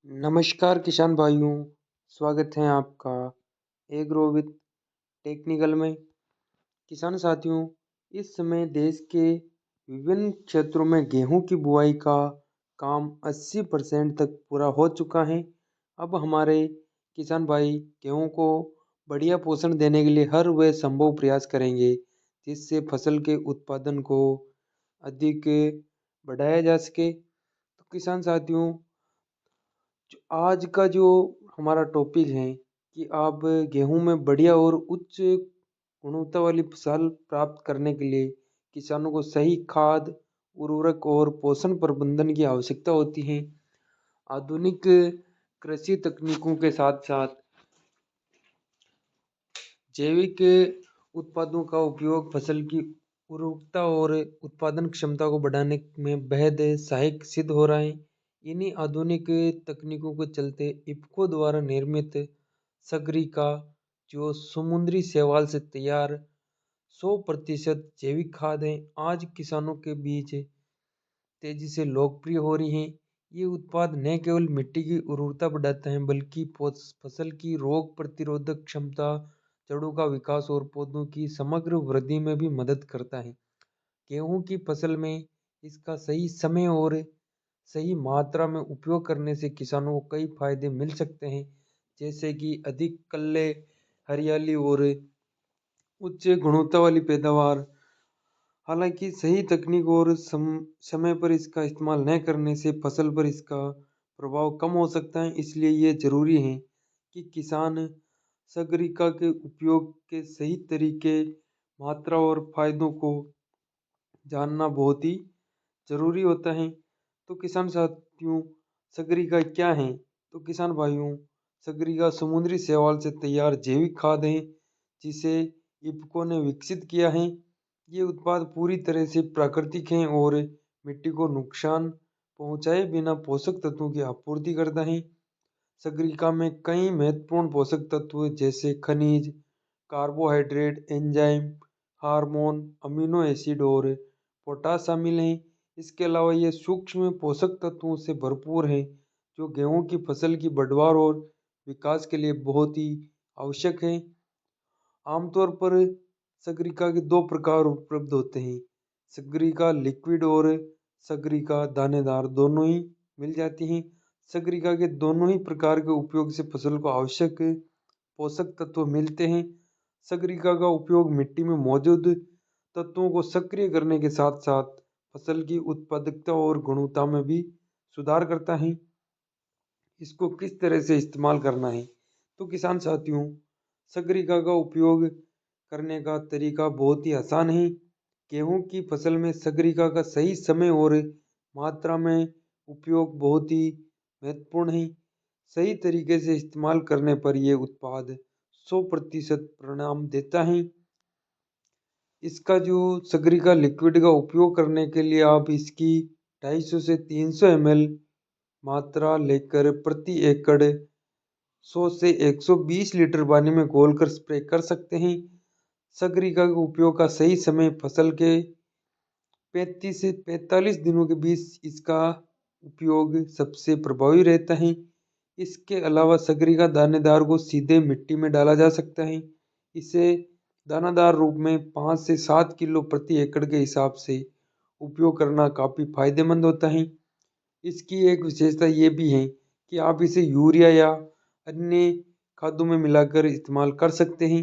नमस्कार किसान भाइयों, स्वागत है आपका एग्रो विथ टेक्निकल में। किसान साथियों, इस समय देश के विभिन्न क्षेत्रों में गेहूं की बुआई का काम 80% तक पूरा हो चुका है। अब हमारे किसान भाई गेहूं को बढ़िया पोषण देने के लिए हर वह संभव प्रयास करेंगे जिससे फसल के उत्पादन को अधिक बढ़ाया जा सके। तो किसान साथियों, आज का जो हमारा टॉपिक है कि आप गेहूं में बढ़िया और उच्च गुणवत्ता वाली फसल प्राप्त करने के लिए किसानों को सही खाद, उर्वरक और पोषण प्रबंधन की आवश्यकता होती है। आधुनिक कृषि तकनीकों के साथ साथ जैविक उत्पादों का उपयोग फसल की उर्वरकता और उत्पादन क्षमता को बढ़ाने में बेहद सहायक सिद्ध हो रहा है। इन्हीं आधुनिक तकनीकों के चलते इफ्को द्वारा निर्मित सागरिका, जो समुद्री शैवाल से तैयार 100% जैविक खाद है, आज किसानों के बीच तेजी से लोकप्रिय हो रही हैं। ये उत्पाद न केवल मिट्टी की उर्वरता बढ़ाते हैं बल्कि फसल की रोग प्रतिरोधक क्षमता, जड़ों का विकास और पौधों की समग्र वृद्धि में भी मदद करता है। गेहूं की फसल में इसका सही समय और सही मात्रा में उपयोग करने से किसानों को कई फायदे मिल सकते हैं, जैसे कि अधिक कल्ले, हरियाली और उच्च गुणवत्ता वाली पैदावार। हालांकि सही तकनीक और समय पर इसका इस्तेमाल न करने से फसल पर इसका प्रभाव कम हो सकता है। इसलिए ये जरूरी है कि किसान सागरिका के उपयोग के सही तरीके, मात्रा और फायदों को जानना बहुत ही जरूरी होता है। तो किसान साथियों, सागरिका क्या है? तो किसान भाइयों, सागरिका समुद्री शैवाल से तैयार जैविक खाद है जिसे इफ्को ने विकसित किया है। ये उत्पाद पूरी तरह से प्राकृतिक हैं और मिट्टी को नुकसान पहुंचाए बिना पोषक तत्वों की आपूर्ति करता है। सागरिका में कई महत्वपूर्ण पोषक तत्व जैसे खनिज, carbohydrate, enzyme, hormone, amino acid और पोटाश शामिल हैं। इसके अलावा ये सूक्ष्म पोषक तत्वों से भरपूर है जो गेहूं की फसल की बढ़वार और विकास के लिए बहुत ही आवश्यक है। आमतौर पर सागरिका के दो प्रकार उपलब्ध होते हैं, सागरिका लिक्विड और सागरिका दानेदार, दोनों ही मिल जाती हैं। सागरिका के दोनों ही प्रकार के उपयोग से फसल को आवश्यक पोषक तत्व मिलते हैं। सागरिका का उपयोग मिट्टी में मौजूद तत्वों को सक्रिय करने के साथ साथ फसल की उत्पादकता और गुणवत्ता में भी सुधार करता है। इसको किस तरह से इस्तेमाल करना है? तो किसान साथियों, सागरिका का उपयोग करने का तरीका बहुत ही आसान है। गेहूं की फसल में सागरिका का सही समय और मात्रा में उपयोग बहुत ही महत्वपूर्ण है। सही तरीके से इस्तेमाल करने पर यह उत्पाद 100% परिणाम देता है। इसका जो सागरिका लिक्विड का उपयोग करने के लिए आप इसकी 250 से 300 ml मात्रा लेकर प्रति एकड़ 100 से 120 लीटर पानी में घोलकर स्प्रे कर सकते हैं। सागरिका के उपयोग का सही समय फसल के 35 से 45 दिनों के बीच इसका उपयोग सबसे प्रभावी रहता है। इसके अलावा सागरिका दानेदार को सीधे मिट्टी में डाला जा सकता है। इसे दानादार रूप में 5 से 7 किलो प्रति एकड़ के हिसाब से उपयोग करना काफ़ी फायदेमंद होता है। इसकी एक विशेषता ये भी है कि आप इसे यूरिया या अन्य खादों में मिलाकर इस्तेमाल कर सकते हैं।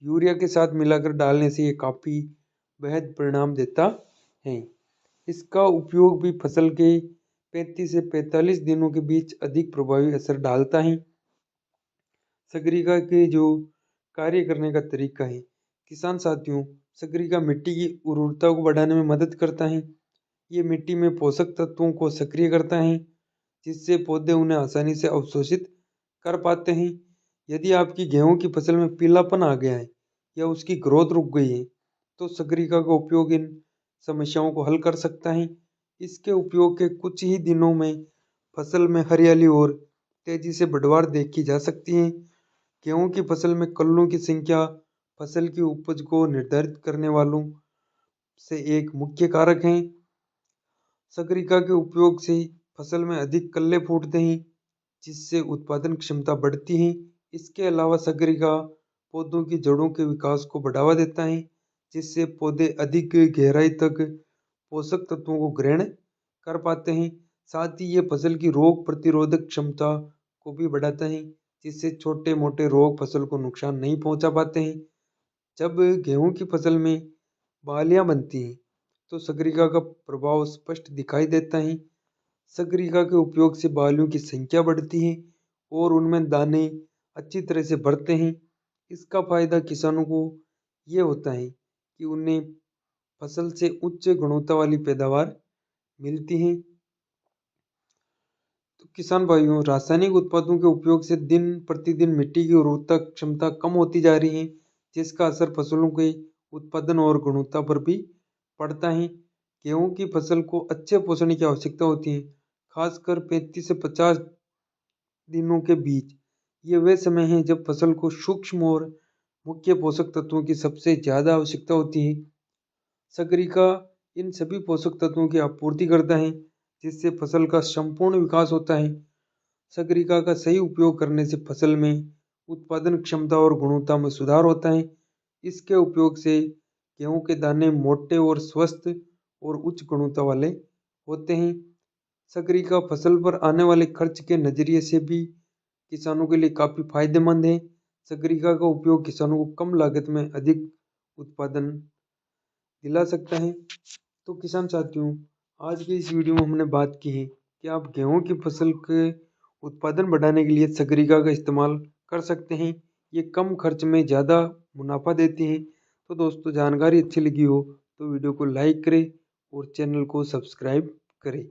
यूरिया के साथ मिलाकर डालने से ये काफ़ी बेहद परिणाम देता है। इसका उपयोग भी फसल के 35 से 45 दिनों के बीच अधिक प्रभावी असर डालता है। सागरिका के जो कार्य करने का तरीका है, किसान साथियों, सागरिका मिट्टी की उर्वरता को बढ़ाने में मदद करता है। ये मिट्टी में पोषक तत्वों को सक्रिय करता है जिससे पौधे उन्हें आसानी से अवशोषित कर पाते हैं। यदि आपकी गेहूं की फसल में पीलापन आ गया है या उसकी ग्रोथ रुक गई है तो सागरिका का उपयोग इन समस्याओं को हल कर सकता है। इसके उपयोग के कुछ ही दिनों में फसल में हरियाली और तेजी से बढ़वार देखी जा सकती है। गेहूं की फसल में कल्लों की संख्या फसल की उपज को निर्धारित करने वालों से एक मुख्य कारक है। सागरिका के उपयोग से फसल में अधिक कल्ले फूटते हैं जिससे उत्पादन क्षमता बढ़ती है। इसके अलावा सगरिका पौधों की जड़ों के विकास को बढ़ावा देता है, जिससे पौधे अधिक गहराई तक पोषक तत्वों को ग्रहण कर पाते हैं। साथ ही ये फसल की रोग प्रतिरोधक क्षमता को भी बढ़ाता है, जिससे छोटे मोटे रोग फसल को नुकसान नहीं पहुंचा पाते हैं। जब गेहूं की फसल में बालियां बनती हैं तो सगरिका का प्रभाव स्पष्ट दिखाई देता है। सगरिका के उपयोग से बालियों की संख्या बढ़ती है और उनमें दाने अच्छी तरह से भरते हैं। इसका फायदा किसानों को ये होता है कि उन्हें फसल से उच्च गुणवत्ता वाली पैदावार मिलती है। तो किसान भाइयों, रासायनिक उत्पादों के उपयोग से दिन प्रतिदिन मिट्टी की उर्वरता क्षमता कम होती जा रही है, जिसका असर फसलों के उत्पादन और गुणवत्ता पर भी पड़ता है। गेहूं की फसल को अच्छे पोषण की आवश्यकता होती है, खासकर 35 से 50 दिनों के बीच। ये वे समय हैं जब फसल को सूक्ष्म और मुख्य पोषक तत्वों की सबसे ज़्यादा आवश्यकता होती है। सगरिका इन सभी पोषक तत्वों की आपूर्ति करता है, जिससे फसल का संपूर्ण विकास होता है। सगरिका का सही उपयोग करने से फसल में उत्पादन क्षमता और गुणवत्ता में सुधार होता है। इसके उपयोग से गेहूं के दाने मोटे और स्वस्थ और उच्च गुणवत्ता वाले होते हैं। सगरिका फसल पर आने वाले खर्च के नज़रिए से भी किसानों के लिए काफ़ी फायदेमंद है। सगरिका का उपयोग किसानों को कम लागत में अधिक उत्पादन दिला सकता है। तो किसान साथियों, आज की इस वीडियो में हमने बात की है कि आप गेहूं की फसल के उत्पादन बढ़ाने के लिए सगरिका का इस्तेमाल कर सकते हैं। ये कम खर्च में ज़्यादा मुनाफा देती है। तो दोस्तों, जानकारी अच्छी लगी हो तो वीडियो को लाइक करें और चैनल को सब्सक्राइब करें।